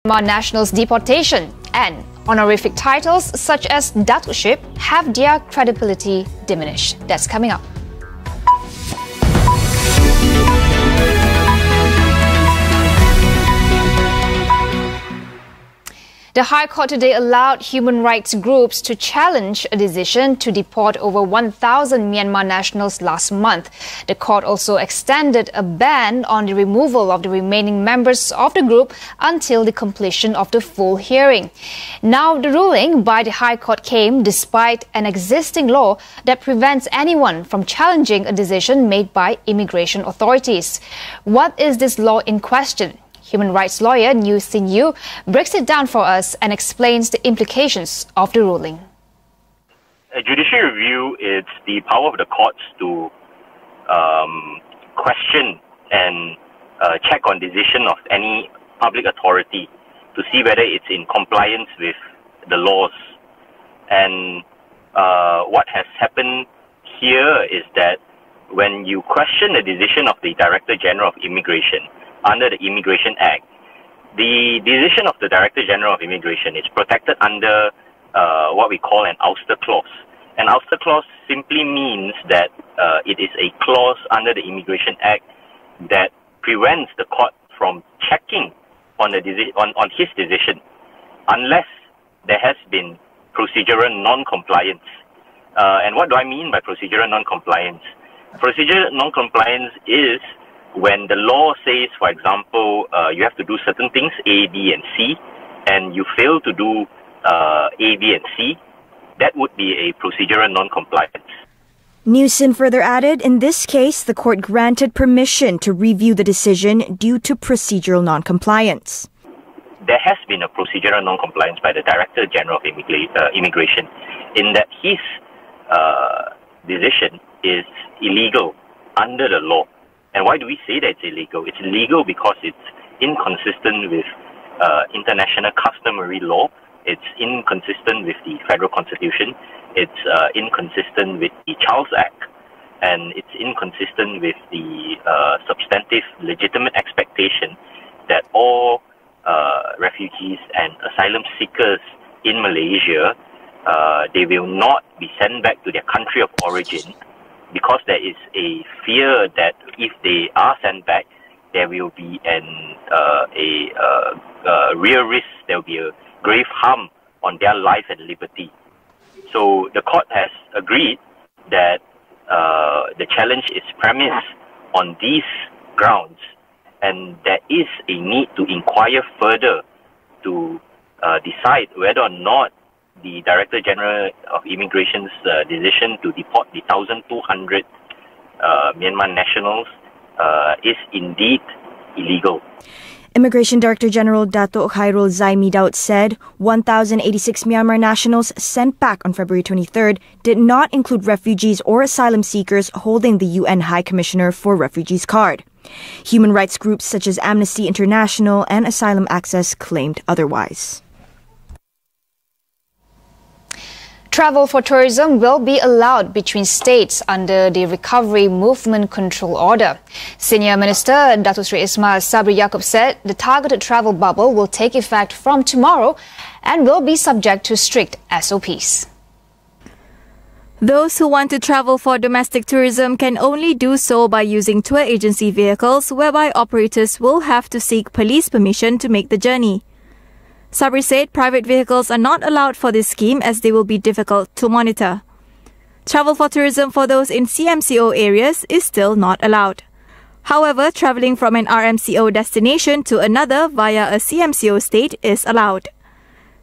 Myanmar nationals' deportation and honorific titles such as datukship have their credibility diminished. That's coming up. The High Court today allowed human rights groups to challenge a decision to deport over 1,000 Myanmar nationals last month. The court also extended a ban on the removal of the remaining members of the group until the completion of the full hearing. Now, the ruling by the High Court came despite an existing law that prevents anyone from challenging a decision made by immigration authorities. What is this law in question? Human rights lawyer Cynthia Ng breaks it down for us and explains the implications of the ruling. A judicial review is the power of the courts to question and check on decision of any public authority to see whether it's in compliance with the laws. And what has happened here is that when you question the decision of the Director General of Immigration under the Immigration Act, the decision of the Director General of Immigration is protected under what we call an ouster clause. An ouster clause simply means that it is a clause under the Immigration Act that prevents the court from checking on his decision unless there has been procedural non-compliance. And what do I mean by procedural non-compliance? Procedural non-compliance is when the law says, for example, you have to do certain things, A, B, and C, and you fail to do A, B, and C, that would be a procedural non-compliance. Newson further added, in this case, the court granted permission to review the decision due to procedural non-compliance. There has been a procedural non-compliance by the Director General of Immigration in that his decision is illegal under the law. And why do we say that it's illegal? It's illegal because it's inconsistent with international customary law. It's inconsistent with the Federal Constitution. It's inconsistent with the Charles Act. And it's inconsistent with the substantive legitimate expectation that all refugees and asylum seekers in Malaysia, they will not be sent back to their country of origin, because there is a fear that if they are sent back, there will be a real risk, there will be a grave harm on their life and liberty. So the court has agreed that the challenge is premised on these grounds, and there is a need to inquire further to decide whether or not the Director General of Immigration's decision to deport the 1,200 Myanmar nationals is indeed illegal. Immigration Director General Dato' Khairul Zaimi Daud said 1,086 Myanmar nationals sent back on February 23rd did not include refugees or asylum seekers holding the UN High Commissioner for Refugees card. Human rights groups such as Amnesty International and Asylum Access claimed otherwise. Travel for tourism will be allowed between states under the Recovery Movement Control Order. Senior Minister Datuk Sri Ismail Sabri Yaakob said the targeted travel bubble will take effect from tomorrow and will be subject to strict SOPs. Those who want to travel for domestic tourism can only do so by using tour agency vehicles, whereby operators will have to seek police permission to make the journey. Sabri said private vehicles are not allowed for this scheme as they will be difficult to monitor. Travel for tourism for those in CMCO areas is still not allowed. However, travelling from an RMCO destination to another via a CMCO state is allowed.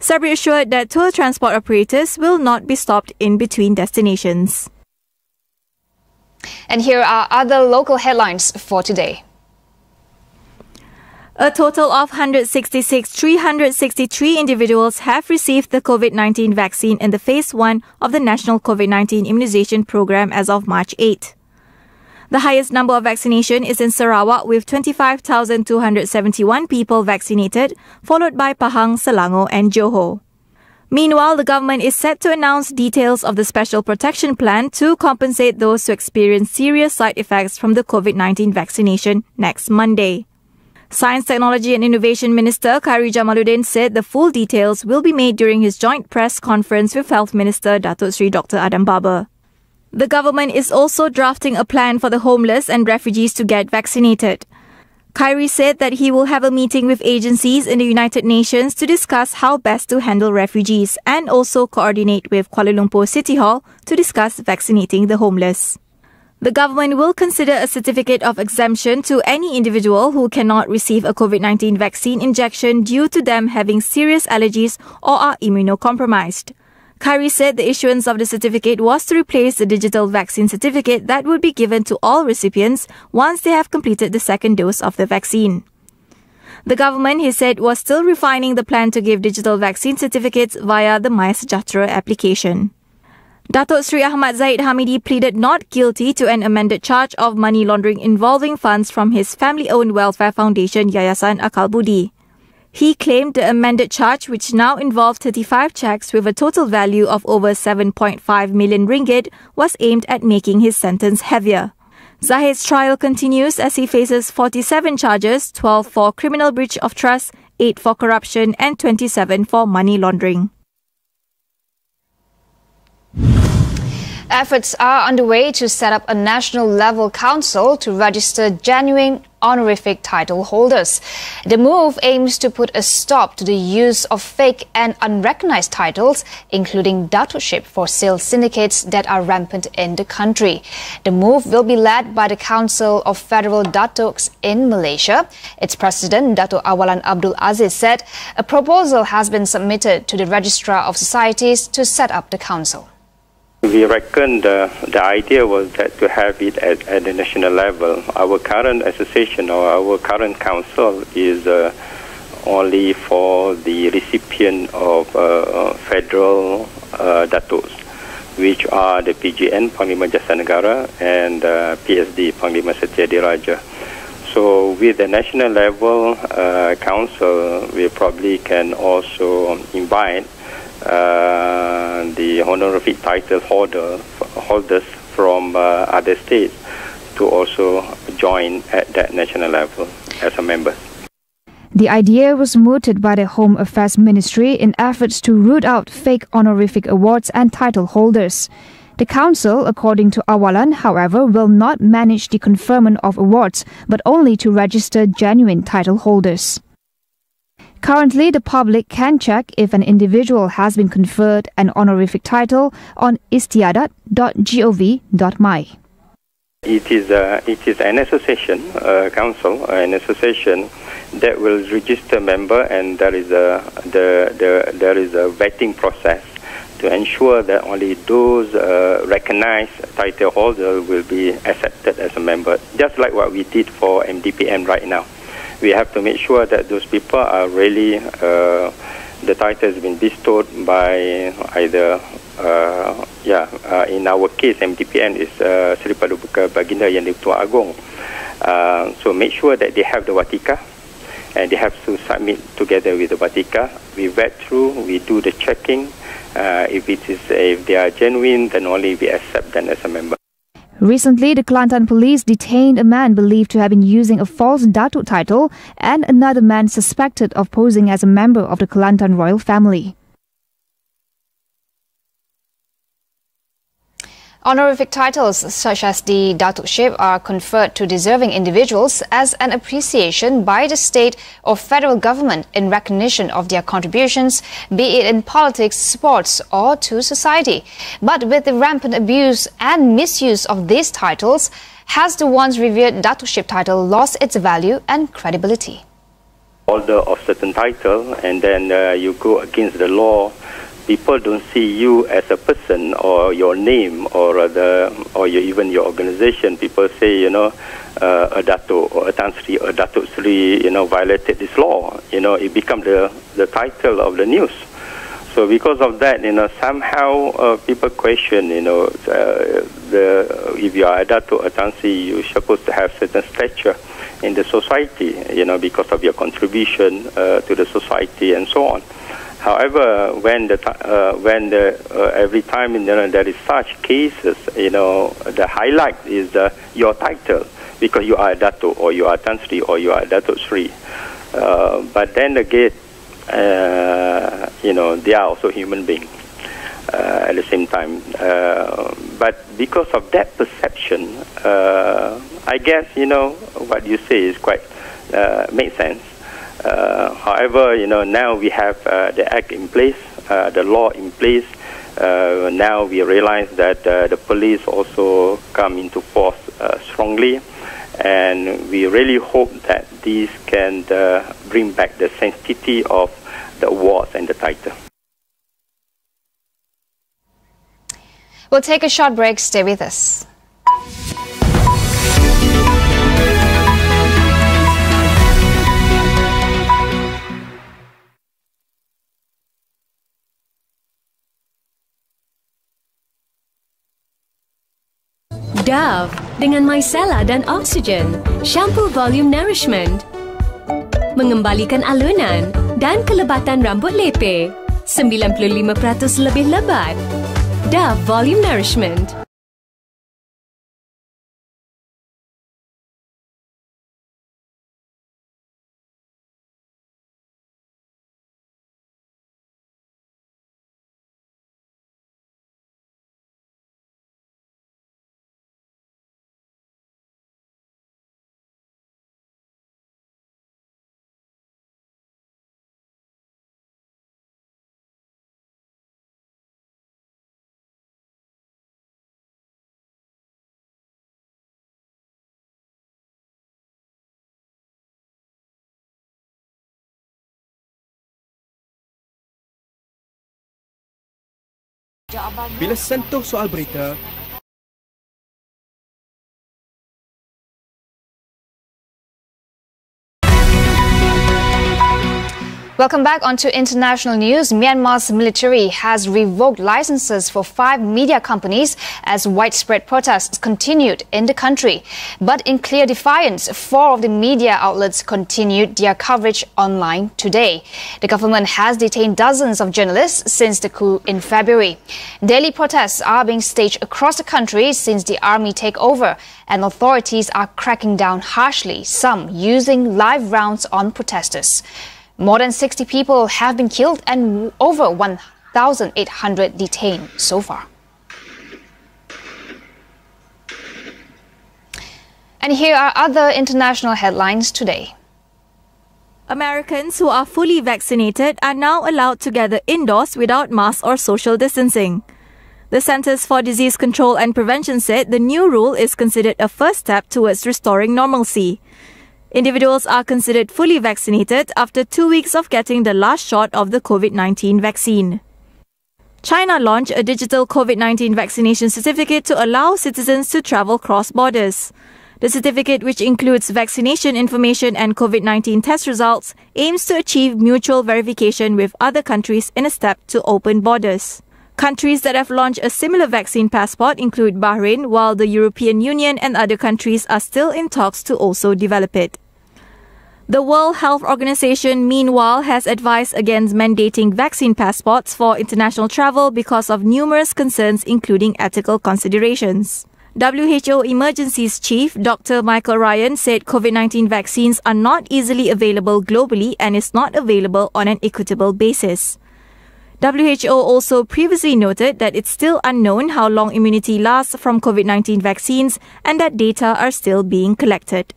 Sabri assured that tour transport operators will not be stopped in between destinations. And here are other local headlines for today. A total of 363 individuals have received the COVID-19 vaccine in the Phase 1 of the National COVID-19 Immunization Program as of March 8. The highest number of vaccination is in Sarawak with 25,271 people vaccinated, followed by Pahang, Selangor and Johor. Meanwhile, the government is set to announce details of the Special Protection Plan to compensate those who experience serious side effects from the COVID-19 vaccination next Monday. Science, Technology and Innovation Minister Khairi Jamaluddin said the full details will be made during his joint press conference with Health Minister Datuk Seri Dr. Adam Babar. The government is also drafting a plan for the homeless and refugees to get vaccinated. Khairi said that he will have a meeting with agencies in the United Nations to discuss how best to handle refugees and also coordinate with Kuala Lumpur City Hall to discuss vaccinating the homeless. The government will consider a certificate of exemption to any individual who cannot receive a COVID-19 vaccine injection due to them having serious allergies or are immunocompromised. Khairi said the issuance of the certificate was to replace the digital vaccine certificate that would be given to all recipients once they have completed the second dose of the vaccine. The government, he said, was still refining the plan to give digital vaccine certificates via the MySejahtera application. Datuk Seri Ahmad Zahid Hamidi pleaded not guilty to an amended charge of money laundering involving funds from his family-owned welfare foundation Yayasan Akal Budi. He claimed the amended charge, which now involved 35 cheques with a total value of over 7.5 million ringgit, was aimed at making his sentence heavier. Zahid's trial continues as he faces 47 charges, 12 for criminal breach of trust, 8 for corruption and 27 for money laundering. Efforts are underway to set up a national-level council to register genuine honorific title holders. The move aims to put a stop to the use of fake and unrecognized titles, including datukship for sale syndicates that are rampant in the country. The move will be led by the Council of Federal Datuks in Malaysia. Its president, Datuk Awalan Abdul Aziz, said a proposal has been submitted to the Registrar of Societies to set up the council. We reckon the idea was that to have it at the national level. Our current association or our current council is only for the recipient of federal datus, which are the PGN, Panglima Jasa Negara, and PSD, Panglima Setia Diraja. So with the national level council, we probably can also invite the honorific title holders from other states to also join at that national level as a member. The idea was mooted by the Home Affairs Ministry in efforts to root out fake honorific awards and title holders. The council, according to Awalan, however, will not manage the conferment of awards, but only to register genuine title holders. Currently, the public can check if an individual has been conferred an honorific title on istiadat.gov.my. It is an association, council, an association that will register member, and there is a vetting process to ensure that only those recognized title holders will be accepted as a member, just like what we did for MDPM right now. We have to make sure that those people are really, the title has been bestowed by either, in our case, MDPN is Seri Paduka Baginda Yang di-Ketua Agong. So make sure that they have the watika, and they have to submit together with the watika. We vet through, we do the checking. If they are genuine, then only we accept them as a member. Recently, the Kelantan police detained a man believed to have been using a false datuk title and another man suspected of posing as a member of the Kelantan royal family. Honorific titles such as the datukship are conferred to deserving individuals as an appreciation by the state or federal government in recognition of their contributions, be it in politics, sports or to society. But with the rampant abuse and misuse of these titles, has the once revered datukship title lost its value and credibility? Holder of certain title, and then you go against the law. People don't see you as a person or your name or even your organization. People say, a Datuk or a Tan Sri or Datuk Sri, violated this law. It becomes the title of the news. So because of that, somehow people question, if you are a Datuk or Tan Sri, you're supposed to have certain stature in the society, because of your contribution to the society and so on. However, every time there is such cases, the highlight is your title. because you are a Dato' or you are Tan Sri or you are a Dato' Sri. But then again, they are also human beings at the same time. But because of that perception, I guess, what you say is quite makes sense. However, now we have the act in place, the law in place. Now we realize that the police also come into force strongly, and we really hope that this can bring back the sanctity of the awards and the title. We'll take a short break. Stay with us. Dove dengan micellar dan oksigen, shampoo volume nourishment, mengembalikan alunan dan kelebatan rambut lepe, 95% lebih lebat. Dove volume nourishment. Bila sentuh soal berita, Welcome back onto international news. Myanmar's military has revoked licenses for 5 media companies as widespread protests continued in the country. But in clear defiance, 4 of the media outlets continued their coverage online today. The government has detained dozens of journalists since the coup in February. Daily protests are being staged across the country since the army takeover, and authorities are cracking down harshly, some using live rounds on protesters. More than 60 people have been killed and over 1,800 detained so far. And here are other international headlines today. Americans who are fully vaccinated are now allowed to gather indoors without masks or social distancing. The Centers for Disease Control and Prevention said the new rule is considered a first step towards restoring normalcy. Individuals are considered fully vaccinated after 2 weeks of getting the last shot of the COVID-19 vaccine. China launched a digital COVID-19 vaccination certificate to allow citizens to travel cross borders. The certificate, which includes vaccination information and COVID-19 test results, aims to achieve mutual verification with other countries in a step to open borders. Countries that have launched a similar vaccine passport include Bahrain, while the European Union and other countries are still in talks to also develop it. The World Health Organization, meanwhile, has advised against mandating vaccine passports for international travel because of numerous concerns, including ethical considerations. WHO Emergencies Chief Dr. Michael Ryan said COVID-19 vaccines are not easily available globally and is not available on an equitable basis. WHO also previously noted that it's still unknown how long immunity lasts from COVID-19 vaccines and that data are still being collected.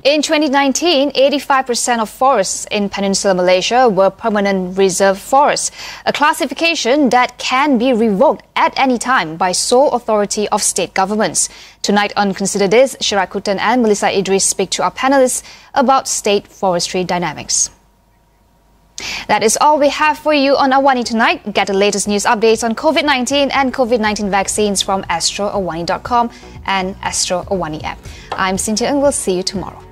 In 2019, 85% of forests in Peninsular Malaysia were permanent reserve forests, a classification that can be revoked at any time by sole authority of state governments. Tonight on Consider This, Shirakutan and Melissa Idris speak to our panelists about state forestry dynamics. That is all we have for you on AWANI tonight. Get the latest news updates on COVID-19 and COVID-19 vaccines from astroawani.com and Astro AWANI app. I'm Cynthia Ng. We'll see you tomorrow.